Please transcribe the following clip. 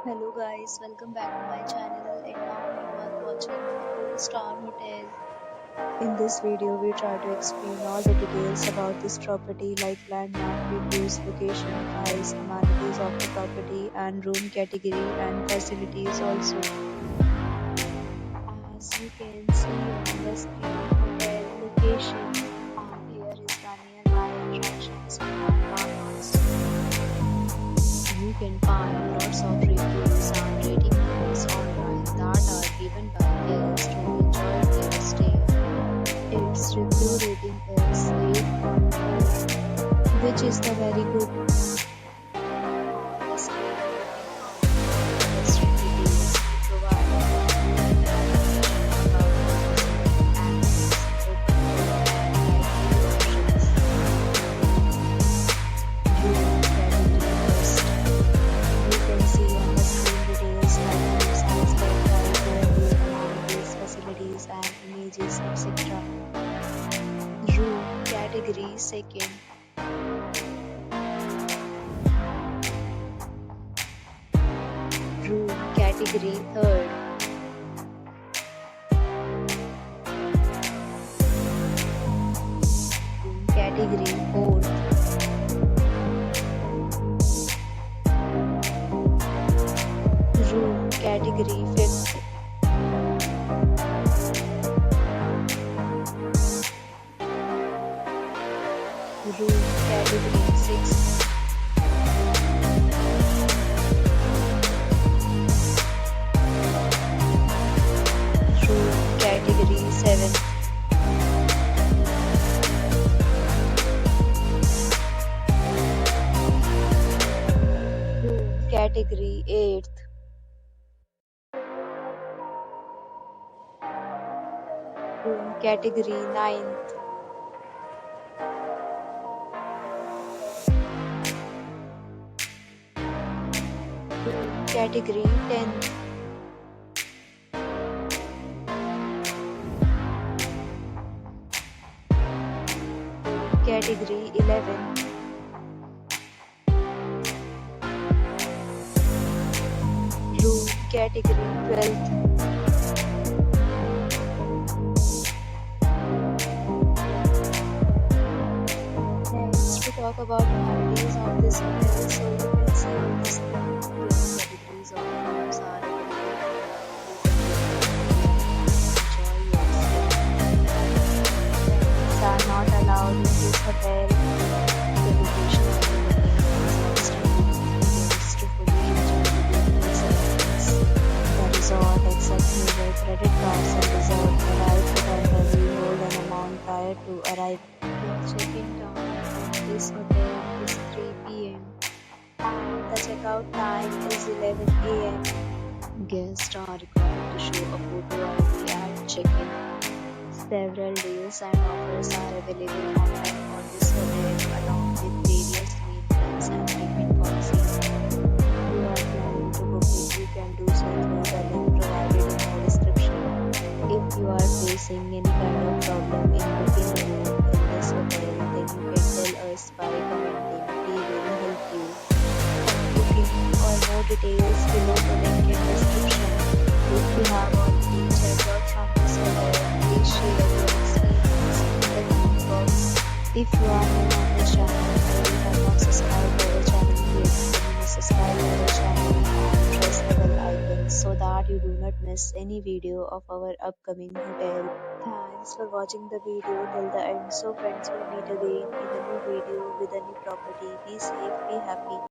Hello guys, welcome back to my channel and now you are watching a 4-star hotel. In this video, we try to explain all the details about this property like landmark, reviews, location, price, amenities of the property and room category and facilities also. As you can see on the screen, hotel location and here is the nearby attractions and landmarks. You can find lots of reviews and rating numbers online that are given by guests who enjoy their stay. Its review rating is 8.4, which is the very good. On the screen, you can find the details we provide about and images, etc. Room category second. Room category third. Room category fourth. Room category fifth. Room category 6. Room category 7. Room category 8. Room category 9th. Room category 10th. Category 11. Room category 12th. Next, we talk about amenities of this hotel. So you can see on this categories of rooms are available. Enjoy your stay. Pets are not allowed in this hotel. The location of the hotel is outstanding. Guests to fully enjoy the beautiful surroundings. The resort accepts major credit cards and reserves the right to temporarily hold an amount prior to arrival. The check-in time of this hotel is 3 p.m. and the checkout time is 11 a.m. Guests are required to show a photo ID at check-in. Several deals and offers are available online for this hotel along with various maintenance and payment policies. If you are planning to book it, you can do so through the link provided in the description. If you are facing any kind of problem in booking a room in this hotel, then you can tell us by commenting. We will help you. For booking or more details, below the link in description. If you have already checked out from this hotel, please share your experience in the comment box. If you are new on this channel or you have not subscribed to our channel yet, then you must subscribe to our channel and press the bell icon so that you do not miss any video of our upcoming hotel. Thanks for watching the video till the end. So friends, will meet again in a new video with a new property. Be safe, be happy.